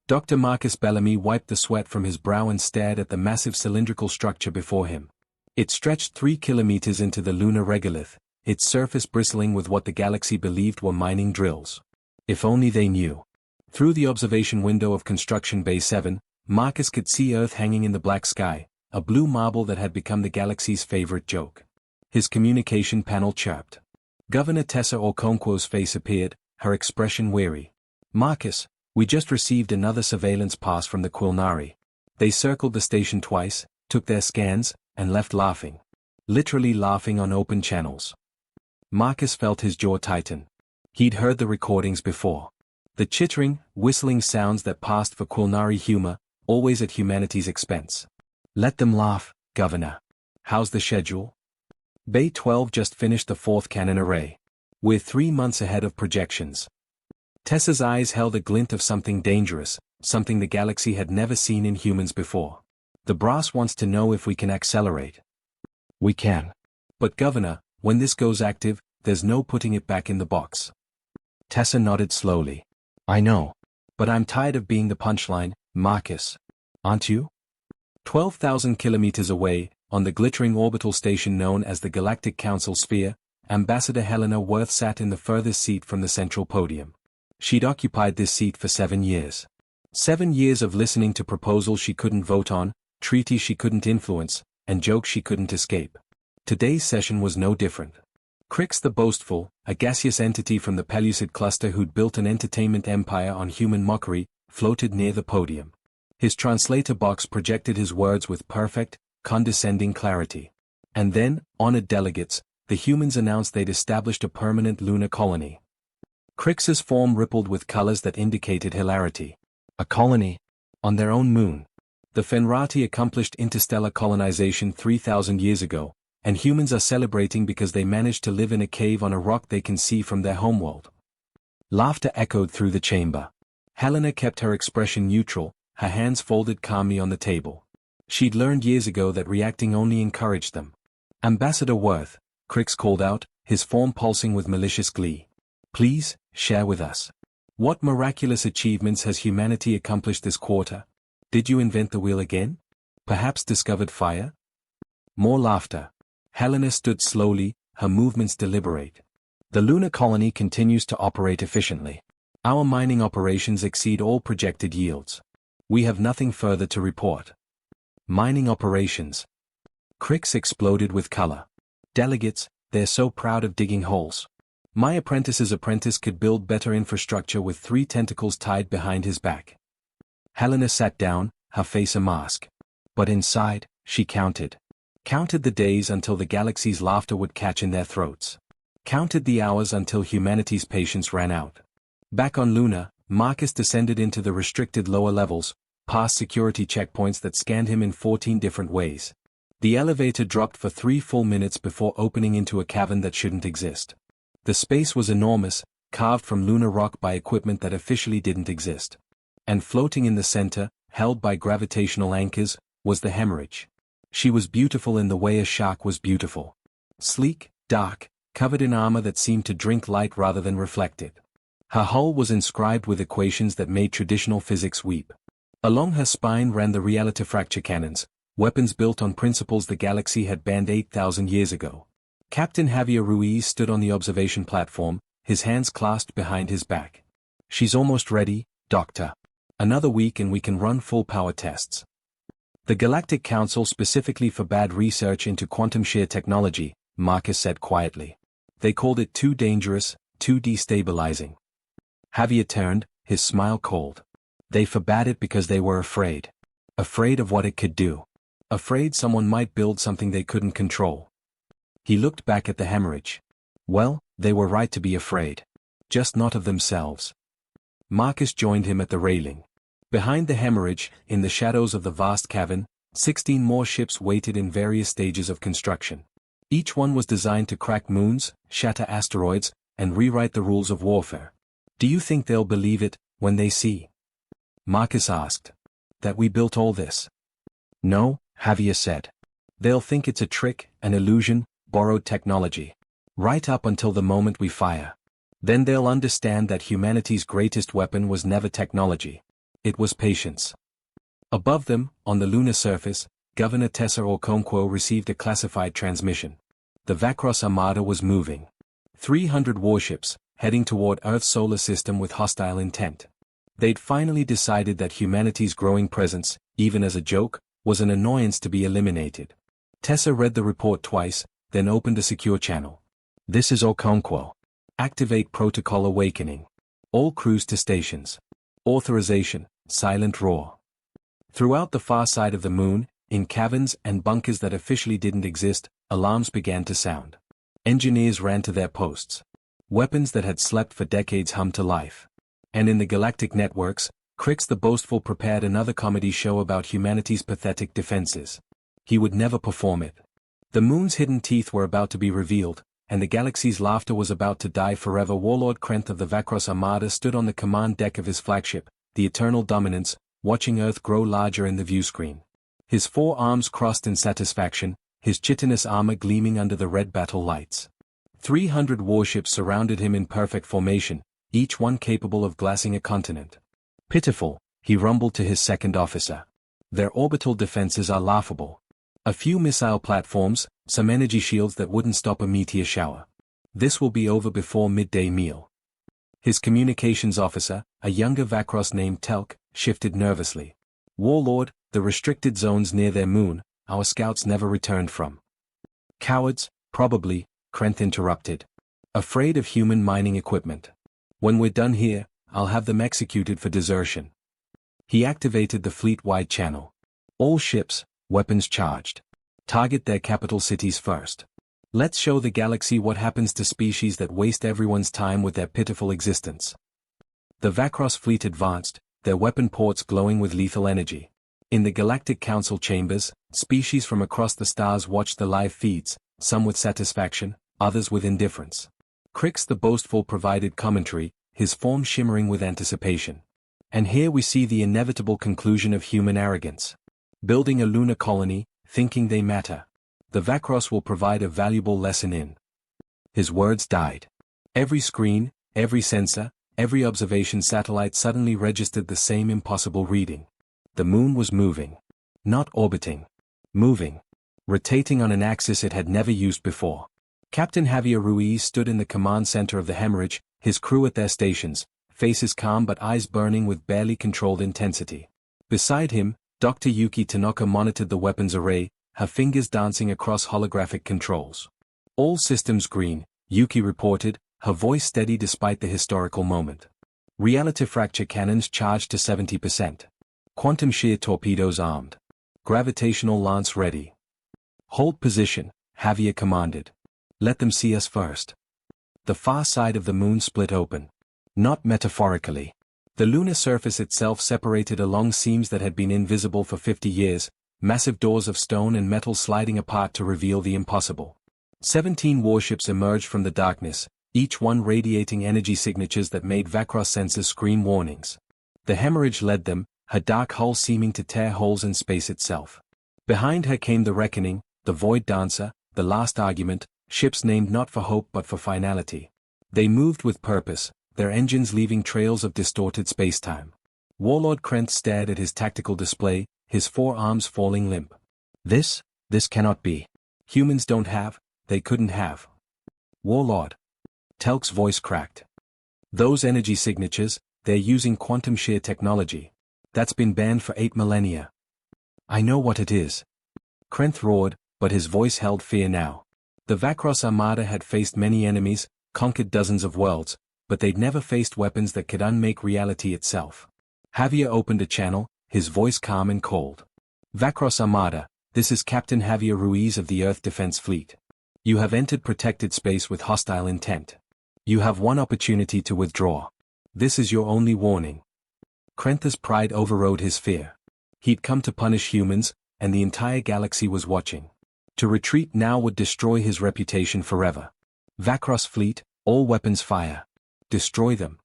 Dr. Marcus Bellamy wiped the sweat from his brow and stared at the massive cylindrical structure before him. It stretched 3 kilometers into the lunar regolith, its surface bristling with what the galaxy believed were mining drills. If only they knew. Through the observation window of Construction Bay 7, Marcus could see Earth hanging in the black sky, a blue marble that had become the galaxy's favorite joke. His communication panel chirped. Governor Tessa Okonkwo's face appeared, her expression weary. "Marcus, we just received another surveillance pass from the Quilnari. They circled the station twice, took their scans, and left laughing. Literally laughing on open channels." Marcus felt his jaw tighten. He'd heard the recordings before. The chittering, whistling sounds that passed for Quilnari humor, always at humanity's expense. "Let them laugh, Governor. How's the schedule?" Bay 12 just finished the 4th cannon array. "We're 3 months ahead of projections." Tessa's eyes held a glint of something dangerous, something the galaxy had never seen in humans before. "The brass wants to know if we can accelerate." "We can. But Governor, when this goes active, there's no putting it back in the box." Tessa nodded slowly. "I know. But I'm tired of being the punchline, Marcus. Aren't you?" 12,000 kilometers away, on the glittering orbital station known as the Galactic Council Sphere, Ambassador Helena Worth sat in the furthest seat from the central podium. She'd occupied this seat for 7 years. 7 years of listening to proposals she couldn't vote on, treaties she couldn't influence, and jokes she couldn't escape. Today's session was no different. Crix the Boastful, a gaseous entity from the Pellucid cluster who'd built an entertainment empire on human mockery, floated near the podium. His translator box projected his words with perfect, condescending clarity. And then, honored delegates, the humans announced they'd established a permanent lunar colony. Crix's form rippled with colors that indicated hilarity. A colony? On their own moon. The Fenrati accomplished interstellar colonization 3,000 years ago, and humans are celebrating because they managed to live in a cave on a rock they can see from their homeworld. Laughter echoed through the chamber. Helena kept her expression neutral, her hands folded calmly on the table. She'd learned years ago that reacting only encouraged them. "Ambassador Worth," Crix called out, his form pulsing with malicious glee. "Please, share with us. What miraculous achievements has humanity accomplished this quarter? Did you invent the wheel again? Perhaps discovered fire?" More laughter. Helena stood slowly, her movements deliberate. "The lunar colony continues to operate efficiently. Our mining operations exceed all projected yields. We have nothing further to report." Mining operations. Crix exploded with color. "Delegates, they're so proud of digging holes. My apprentice's apprentice could build better infrastructure with 3 tentacles tied behind his back." Helena sat down, her face a mask. But inside, she counted. Counted the days until the galaxy's laughter would catch in their throats. Counted the hours until humanity's patience ran out. Back on Luna, Marcus descended into the restricted lower levels, past security checkpoints that scanned him in 14 different ways. The elevator dropped for 3 full minutes before opening into a cavern that shouldn't exist. The space was enormous, carved from lunar rock by equipment that officially didn't exist. And floating in the center, held by gravitational anchors, was the hemorrhage. She was beautiful in the way a shark was beautiful. Sleek, dark, covered in armor that seemed to drink light rather than reflect it. Her hull was inscribed with equations that made traditional physics weep. Along her spine ran the reality fracture cannons, weapons built on principles the galaxy had banned 8,000 years ago. Captain Javier Ruiz stood on the observation platform, his hands clasped behind his back. "She's almost ready, Doctor. Another week and we can run full power tests." "The Galactic Council specifically forbade research into quantum shear technology," Marcus said quietly. "They called it too dangerous, too destabilizing." Javier turned, his smile cold. "They forbade it because they were afraid. Afraid of what it could do. Afraid someone might build something they couldn't control." He looked back at the hemorrhage. Well, they were right to be afraid. Just not of themselves. Marcus joined him at the railing. Behind the hemorrhage, in the shadows of the vast cavern, 16 more ships waited in various stages of construction. Each one was designed to crack moons, shatter asteroids, and rewrite the rules of warfare. "Do you think they'll believe it, when they see?" Marcus asked. "That we built all this?" "No," Javier said. "They'll think it's a trick, an illusion, borrowed technology. Right up until the moment we fire. Then they'll understand that humanity's greatest weapon was never technology. It was patience. Above them, on the lunar surface, Governor Tessa Okonkwo received a classified transmission. The Vakros Armada was moving. 300 warships, heading toward Earth's solar system with hostile intent. They'd finally decided that humanity's growing presence, even as a joke, was an annoyance to be eliminated. Tessa read the report twice, then opened a secure channel. This is Okonkwo. Activate Protocol Awakening. All crews to stations. Authorization, silent roar. Throughout the far side of the moon, in caverns and bunkers that officially didn't exist, alarms began to sound. Engineers ran to their posts. Weapons that had slept for decades hummed to life. And in the galactic networks, Crix the Boastful prepared another comedy show about humanity's pathetic defenses. He would never perform it. The moon's hidden teeth were about to be revealed, and the galaxy's laughter was about to die forever. Warlord Krenth of the Vakros Armada stood on the command deck of his flagship, the Eternal Dominance, watching Earth grow larger in the viewscreen. His 4 arms crossed in satisfaction, his chitinous armor gleaming under the red battle lights. 300 warships surrounded him in perfect formation, each one capable of glassing a continent. Pitiful, he rumbled to his second officer. Their orbital defenses are laughable. A few missile platforms, some energy shields that wouldn't stop a meteor shower. This will be over before midday meal. His communications officer, a younger Vakros named Telk, shifted nervously. Warlord, the restricted zones near their moon, our scouts never returned from. Cowards, probably, Krenth interrupted. Afraid of human mining equipment. When we're done here, I'll have them executed for desertion. He activated the fleet-wide channel. All ships, weapons charged. Target their capital cities first. Let's show the galaxy what happens to species that waste everyone's time with their pitiful existence. The Vakros fleet advanced, their weapon ports glowing with lethal energy. In the Galactic Council chambers, species from across the stars watched the live feeds, some with satisfaction, others with indifference. Crix the Boastful provided commentary, his form shimmering with anticipation. And here we see the inevitable conclusion of human arrogance. Building a lunar colony, thinking they matter. The Vakros will provide a valuable lesson in. His words died. Every screen, every sensor, every observation satellite suddenly registered the same impossible reading. The moon was moving. Not orbiting. Moving. Rotating on an axis it had never used before. Captain Javier Ruiz stood in the command center of the hemorrhage, his crew at their stations, faces calm but eyes burning with barely controlled intensity. Beside him, Dr. Yuki Tanaka monitored the weapons array, her fingers dancing across holographic controls. All systems green, Yuki reported, her voice steady despite the historical moment. Reality fracture cannons charged to 70%. Quantum shear torpedoes armed. Gravitational lance ready. Hold position, Javier commanded. Let them see us first. The far side of the moon split open. Not metaphorically. The lunar surface itself separated along seams that had been invisible for 50 years, massive doors of stone and metal sliding apart to reveal the impossible. 17 warships emerged from the darkness, each one radiating energy signatures that made Vakros sensors scream warnings. The hemorrhage led them, her dark hull seeming to tear holes in space itself. Behind her came the reckoning, the void dancer, the last argument, ships named not for hope but for finality. They moved with purpose, their engines leaving trails of distorted spacetime. Warlord Krenth stared at his tactical display, his 4 arms falling limp. This cannot be. Humans don't have, they couldn't have. Warlord. Telk's voice cracked. Those energy signatures, they're using quantum shear technology. That's been banned for 8 millennia. I know what it is. Krenth roared, but his voice held fear now. The Vakros Armada had faced many enemies, conquered dozens of worlds, but they'd never faced weapons that could unmake reality itself. Javier opened a channel, his voice calm and cold. Vakros Armada, this is Captain Javier Ruiz of the Earth Defense Fleet. You have entered protected space with hostile intent. You have one opportunity to withdraw. This is your only warning. Krenth's pride overrode his fear. He'd come to punish humans, and the entire galaxy was watching. To retreat now would destroy his reputation forever. Vakros fleet, all weapons fire. Destroy them.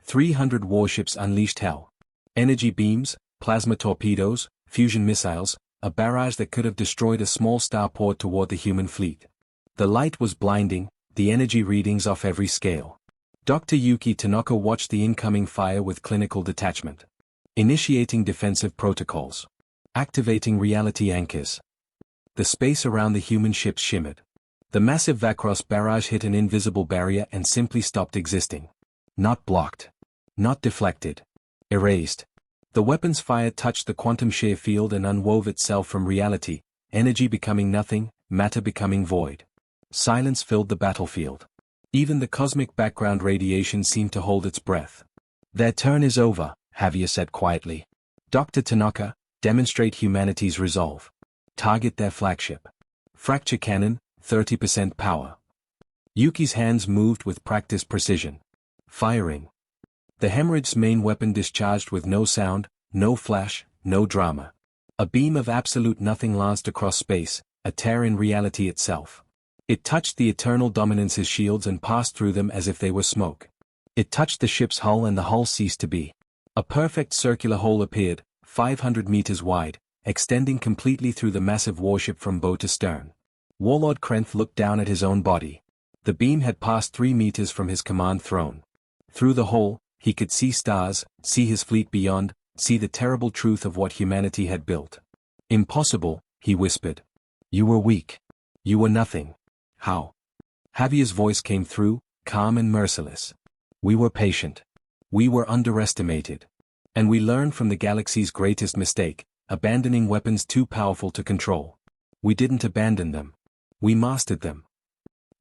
300 warships unleashed hell. Energy beams, plasma torpedoes, fusion missiles, a barrage that could have destroyed a small starport toward the human fleet. The light was blinding, the energy readings off every scale. Dr. Yuki Tanaka watched the incoming fire with clinical detachment. Initiating defensive protocols. Activating reality anchors. The space around the human ships shimmered. The massive Vakros barrage hit an invisible barrier and simply stopped existing. Not blocked. Not deflected. Erased. The weapon's fire touched the quantum shear field and unwove itself from reality, energy becoming nothing, matter becoming void. Silence filled the battlefield. Even the cosmic background radiation seemed to hold its breath. "Their turn is over," Javier said quietly. "Dr. Tanaka, demonstrate humanity's resolve. Target their flagship. Fracture cannon, 30% power." Yuki's hands moved with practiced precision. Firing. The hemorrhage's main weapon discharged with no sound, no flash, no drama. A beam of absolute nothing lanced across space, a tear in reality itself. It touched the Eternal Dominance's shields and passed through them as if they were smoke. It touched the ship's hull and the hull ceased to be. A perfect circular hole appeared, 500 meters wide, extending completely through the massive warship from bow to stern. Warlord Krenth looked down at his own body. The beam had passed 3 meters from his command throne. Through the hole, he could see stars, see his fleet beyond, see the terrible truth of what humanity had built. "Impossible," he whispered. "You were weak. You were nothing." "How?" Javier's voice came through, calm and merciless. "We were patient. We were underestimated. And we learned from the galaxy's greatest mistake, abandoning weapons too powerful to control. We didn't abandon them. We mastered them."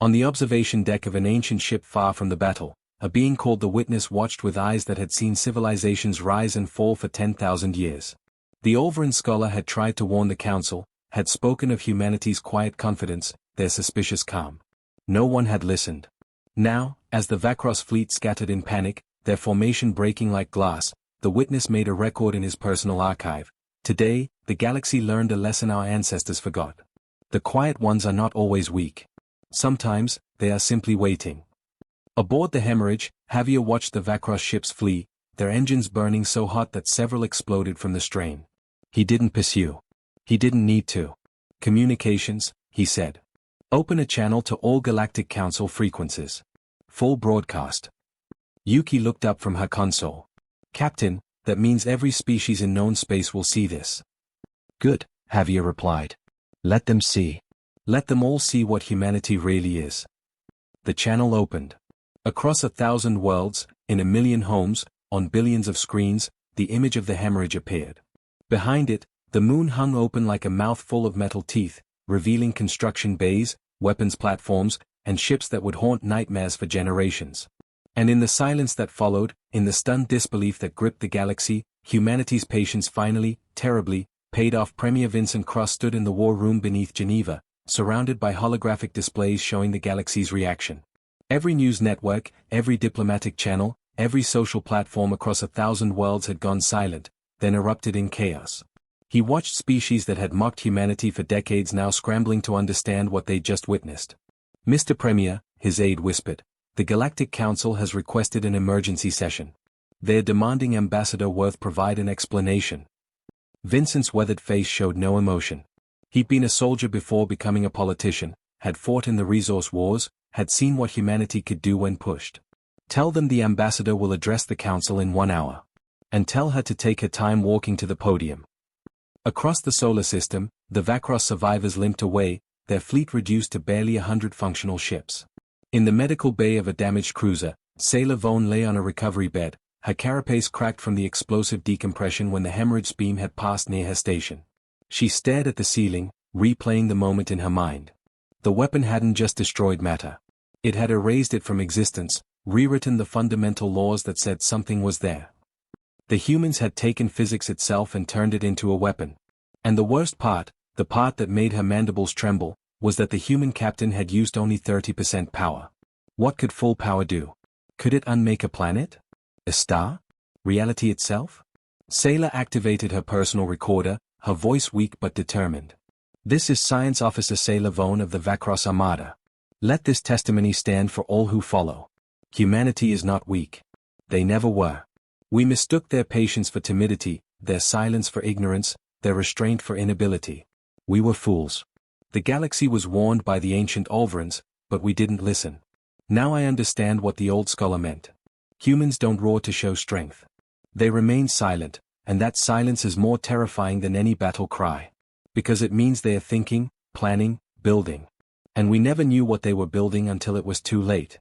On the observation deck of an ancient ship far from the battle, a being called the Witness watched with eyes that had seen civilizations rise and fall for 10,000 years. The Overan scholar had tried to warn the Council, had spoken of humanity's quiet confidence, their suspicious calm. No one had listened. Now, as the Vakros fleet scattered in panic, their formation breaking like glass, the Witness made a record in his personal archive. "Today, the galaxy learned a lesson our ancestors forgot. The quiet ones are not always weak. Sometimes, they are simply waiting." Aboard the hemorrhage, Javier watched the Vakros ships flee, their engines burning so hot that several exploded from the strain. He didn't pursue. He didn't need to. "Communications," he said. "Open a channel to all Galactic Council frequencies. Full broadcast." Yuki looked up from her console. "Captain, that means every species in known space will see this." "Good," Javier replied. "Let them see. Let them all see what humanity really is." The channel opened. Across 1,000 worlds, in 1,000,000 homes, on billions of screens, the image of the hemorrhage appeared. Behind it, the moon hung open like a mouth full of metal teeth, revealing construction bays, weapons platforms, and ships that would haunt nightmares for generations. And in the silence that followed, in the stunned disbelief that gripped the galaxy, humanity's patience finally, terribly, paid off. Premier Vincent Cross stood in the war room beneath Geneva, surrounded by holographic displays showing the galaxy's reaction. Every news network, every diplomatic channel, every social platform across 1,000 worlds had gone silent, then erupted in chaos. He watched species that had mocked humanity for decades now scrambling to understand what they'd just witnessed. "Mr. Premier," his aide whispered, "the Galactic Council has requested an emergency session. They're demanding Ambassador Worth provide an explanation." Vincent's weathered face showed no emotion. He'd been a soldier before becoming a politician, had fought in the resource wars, had seen what humanity could do when pushed. "Tell them the ambassador will address the council in 1 hour. And tell her to take her time walking to the podium." Across the solar system, the Vakros survivors limped away, their fleet reduced to barely 100 functional ships. In the medical bay of a damaged cruiser, Sailor Vaughn lay on a recovery bed, her carapace cracked from the explosive decompression when the hemorrhage beam had passed near her station. She stared at the ceiling, replaying the moment in her mind. The weapon hadn't just destroyed matter. It had erased it from existence, rewritten the fundamental laws that said something was there. The humans had taken physics itself and turned it into a weapon. And the worst part, the part that made her mandibles tremble, was that the human captain had used only 30% power. What could full power do? Could it unmake a planet? A star? Reality itself? Sailor activated her personal recorder, her voice weak but determined. "This is Science Officer Sailor Vaughn of the Vakros Armada. Let this testimony stand for all who follow. Humanity is not weak. They never were. We mistook their patience for timidity, their silence for ignorance, their restraint for inability. We were fools. The galaxy was warned by the ancient Ulverans, but we didn't listen. Now I understand what the old scholar meant. Humans don't roar to show strength. They remain silent, and that silence is more terrifying than any battle cry. Because it means they are thinking, planning, building. And we never knew what they were building until it was too late.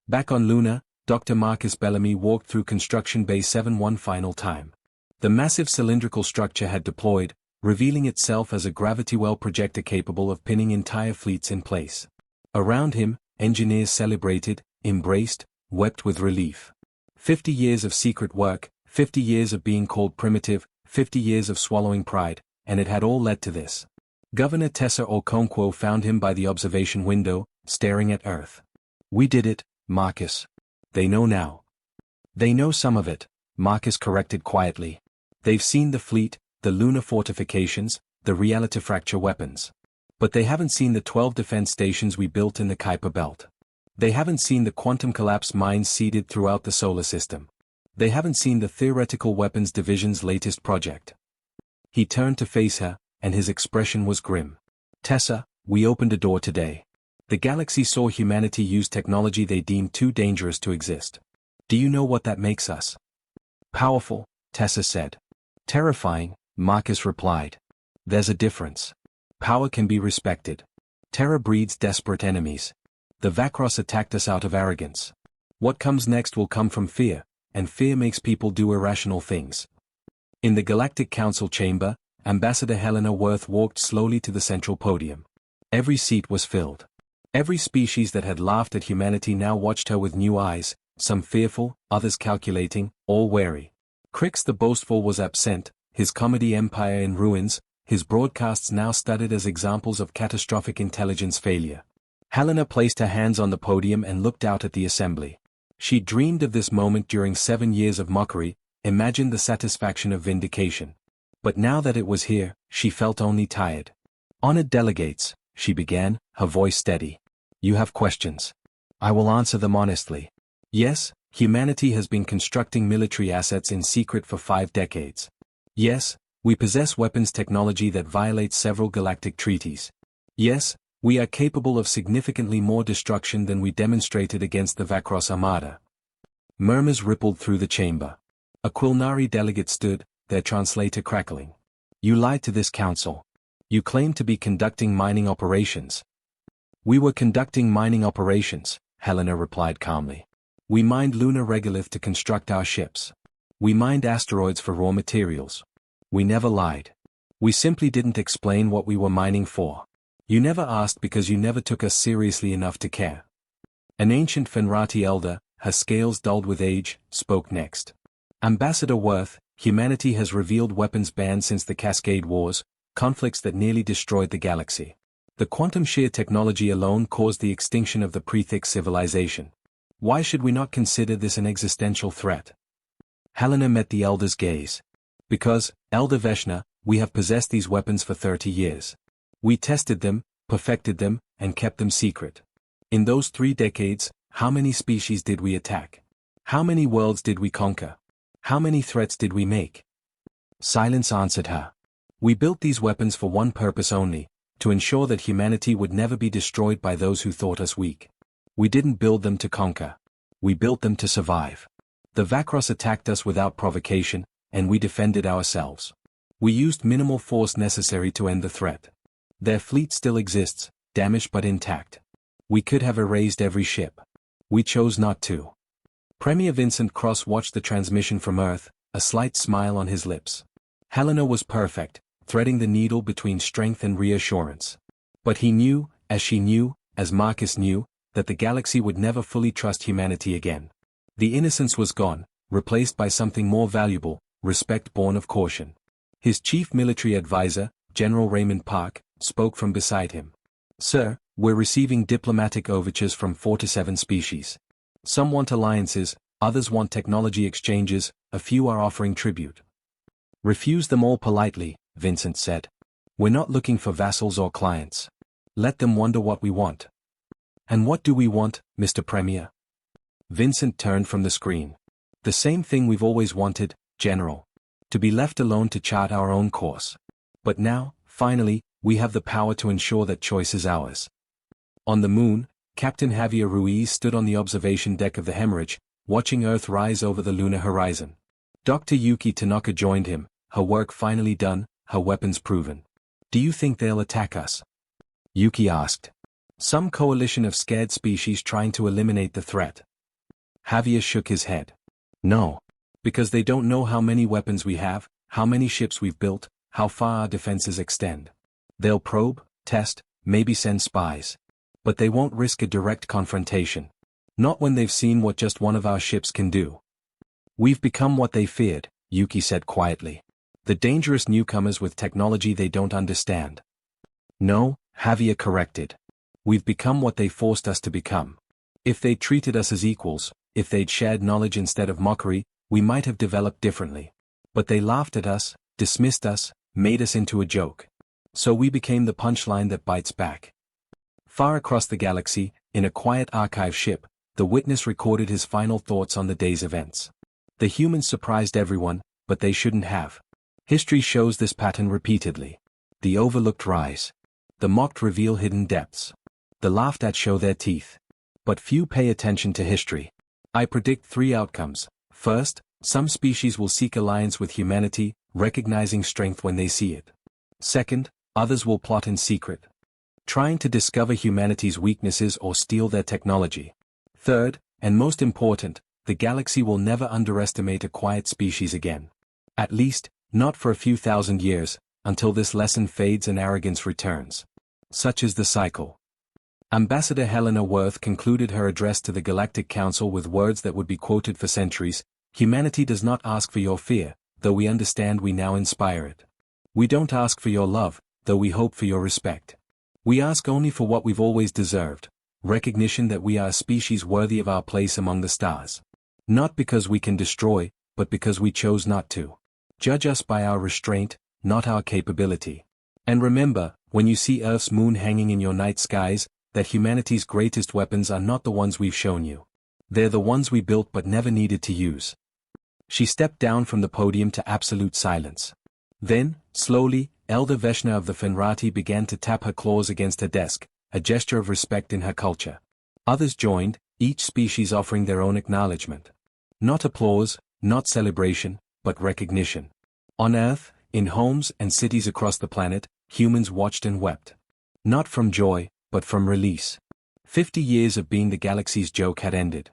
Back on Luna, Dr. Marcus Bellamy walked through Construction Bay 7 one final time. The massive cylindrical structure had deployed, revealing itself as a gravity well projector capable of pinning entire fleets in place. Around him, engineers celebrated, embraced, wept with relief. 50 years of secret work, 50 years of being called primitive, 50 years of swallowing pride, and it had all led to this. Governor Tessa Okonkwo found him by the observation window, staring at Earth. "We did it, Marcus. They know now." "They know some of it," Marcus corrected quietly. "They've seen the fleet, the lunar fortifications, the reality fracture weapons. But they haven't seen the 12 defense stations we built in the Kuiper Belt. They haven't seen the quantum collapse mines seeded throughout the solar system. They haven't seen the Theoretical Weapons Division's latest project." He turned to face her, and his expression was grim. "Tessa, we opened a door today. The galaxy saw humanity use technology they deemed too dangerous to exist. Do you know what that makes us?" "Powerful," Tessa said. "Terrifying," Marcus replied. "There's a difference. Power can be respected. Terror breeds desperate enemies. The Vakros attacked us out of arrogance. What comes next will come from fear, and fear makes people do irrational things." In the Galactic Council chamber, Ambassador Helena Worth walked slowly to the central podium. Every seat was filled. Every species that had laughed at humanity now watched her with new eyes, some fearful, others calculating, all wary. Crix the Boastful was absent, his comedy empire in ruins, his broadcasts now studied as examples of catastrophic intelligence failure. Helena placed her hands on the podium and looked out at the assembly. She dreamed of this moment during 7 years of mockery, imagined the satisfaction of vindication. But now that it was here, she felt only tired. "Honored delegates," she began, her voice steady. "You have questions. I will answer them honestly. Yes, humanity has been constructing military assets in secret for 5 decades. Yes, we possess weapons technology that violates several galactic treaties. Yes, we are capable of significantly more destruction than we demonstrated against the Vakros Armada." Murmurs rippled through the chamber. A Quilnari delegate stood, their translator crackling. "You lied to this council. You claimed to be conducting mining operations." "We were conducting mining operations," Helena replied calmly. "We mined lunar regolith to construct our ships. We mined asteroids for raw materials. We never lied. We simply didn't explain what we were mining for. You never asked because you never took us seriously enough to care." An ancient Fenrati elder, her scales dulled with age, spoke next. "Ambassador Worth, humanity has revealed weapons banned since the Cascade Wars, conflicts that nearly destroyed the galaxy. The quantum shear technology alone caused the extinction of the Prethix civilization. Why should we not consider this an existential threat?" Helena met the elder's gaze. "Because, Elder Veshna, we have possessed these weapons for 30 years. We tested them, perfected them, and kept them secret. In those 3 decades, how many species did we attack? How many worlds did we conquer? How many threats did we make?" Silence answered her. "We built these weapons for one purpose only, to ensure that humanity would never be destroyed by those who thought us weak. We didn't build them to conquer. We built them to survive. The Vakros attacked us without provocation, and we defended ourselves. We used minimal force necessary to end the threat. Their fleet still exists, damaged but intact. We could have erased every ship. We chose not to." Premier Vincent Cross watched the transmission from Earth, a slight smile on his lips. Helena was perfect, threading the needle between strength and reassurance. But he knew, as she knew, as Marcus knew, that the galaxy would never fully trust humanity again. The innocence was gone, replaced by something more valuable, respect born of caution. His chief military advisor, General Raymond Park, spoke from beside him. "Sir, we're receiving diplomatic overtures from 4 to 7 species. Some want alliances, others want technology exchanges, a few are offering tribute." "Refuse them all politely," Vincent said. "We're not looking for vassals or clients. Let them wonder what we want." "And what do we want, Mr. Premier?" Vincent turned from the screen. "The same thing we've always wanted, General. To be left alone to chart our own course. But now, finally, we have the power to ensure that choice is ours." On the moon, Captain Javier Ruiz stood on the observation deck of the Hemorrhage, watching Earth rise over the lunar horizon. Dr. Yuki Tanaka joined him, her work finally done, her weapons proven. Do you think they'll attack us? Yuki asked. Some coalition of scared species trying to eliminate the threat. Javier shook his head. No. Because they don't know how many weapons we have, how many ships we've built, how far our defenses extend. They'll probe, test, maybe send spies. But they won't risk a direct confrontation. Not when they've seen what just one of our ships can do. We've become what they feared, Yuki said quietly. The dangerous newcomers with technology they don't understand. No, Javier corrected. We've become what they forced us to become. If they'd treated us as equals, if they'd shared knowledge instead of mockery, we might have developed differently. But they laughed at us, dismissed us, made us into a joke. So we became the punchline that bites back. Far across the galaxy, in a quiet archive ship, the witness recorded his final thoughts on the day's events. The humans surprised everyone, but they shouldn't have. History shows this pattern repeatedly. The overlooked rise. The mocked reveal hidden depths. The laughed at show their teeth. But few pay attention to history. I predict 3 outcomes. First, some species will seek alliance with humanity, recognizing strength when they see it. Second, others will plot in secret, trying to discover humanity's weaknesses or steal their technology. Third, and most important, the galaxy will never underestimate a quiet species again. At least, not for a few thousand years, until this lesson fades and arrogance returns. Such is the cycle. Ambassador Helena Worth concluded her address to the Galactic Council with words that would be quoted for centuries. Humanity does not ask for your fear, though we understand we now inspire it. We don't ask for your love, though we hope for your respect. We ask only for what we've always deserved, recognition that we are a species worthy of our place among the stars. Not because we can destroy, but because we chose not to. Judge us by our restraint, not our capability. And remember, when you see Earth's moon hanging in your night skies, that humanity's greatest weapons are not the ones we've shown you. They're the ones we built but never needed to use. She stepped down from the podium to absolute silence. Then, slowly, Elder Veshna of the Fenrati began to tap her claws against her desk, a gesture of respect in her culture. Others joined, each species offering their own acknowledgement. Not applause, not celebration, but recognition. On Earth, in homes and cities across the planet, humans watched and wept. Not from joy, but from release. 50 years of being the galaxy's joke had ended.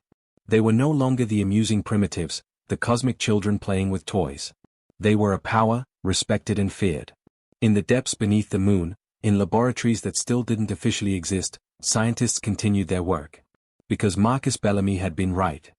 They were no longer the amusing primitives, the cosmic children playing with toys. They were a power, respected and feared. In the depths beneath the moon, in laboratories that still didn't officially exist, scientists continued their work. Because Marcus Bellamy had been right.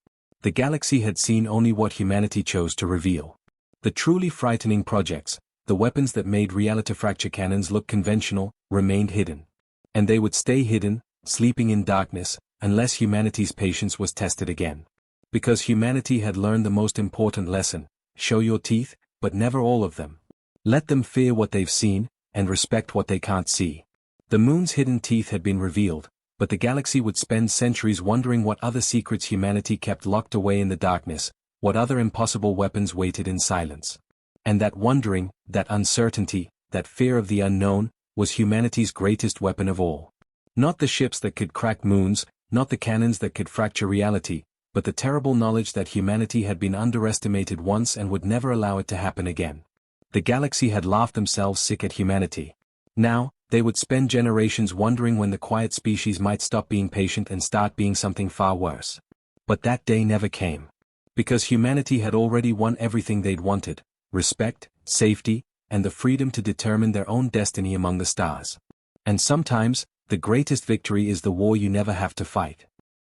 The galaxy had seen only what humanity chose to reveal. The truly frightening projects, the weapons that made reality-fracture cannons look conventional, remained hidden. And they would stay hidden, sleeping in darkness, unless humanity's patience was tested again. Because humanity had learned the most important lesson: show your teeth, but never all of them. Let them fear what they've seen, and respect what they can't see. The moon's hidden teeth had been revealed, but the galaxy would spend centuries wondering what other secrets humanity kept locked away in the darkness, what other impossible weapons waited in silence. And that wondering, that uncertainty, that fear of the unknown, was humanity's greatest weapon of all. Not the ships that could crack moons, not the cannons that could fracture reality, but the terrible knowledge that humanity had been underestimated once and would never allow it to happen again. The galaxy had laughed themselves sick at humanity. Now, they would spend generations wondering when the quiet species might stop being patient and start being something far worse. But that day never came. Because humanity had already won everything they'd wanted: respect, safety, and the freedom to determine their own destiny among the stars. And sometimes, the greatest victory is the war you never have to fight.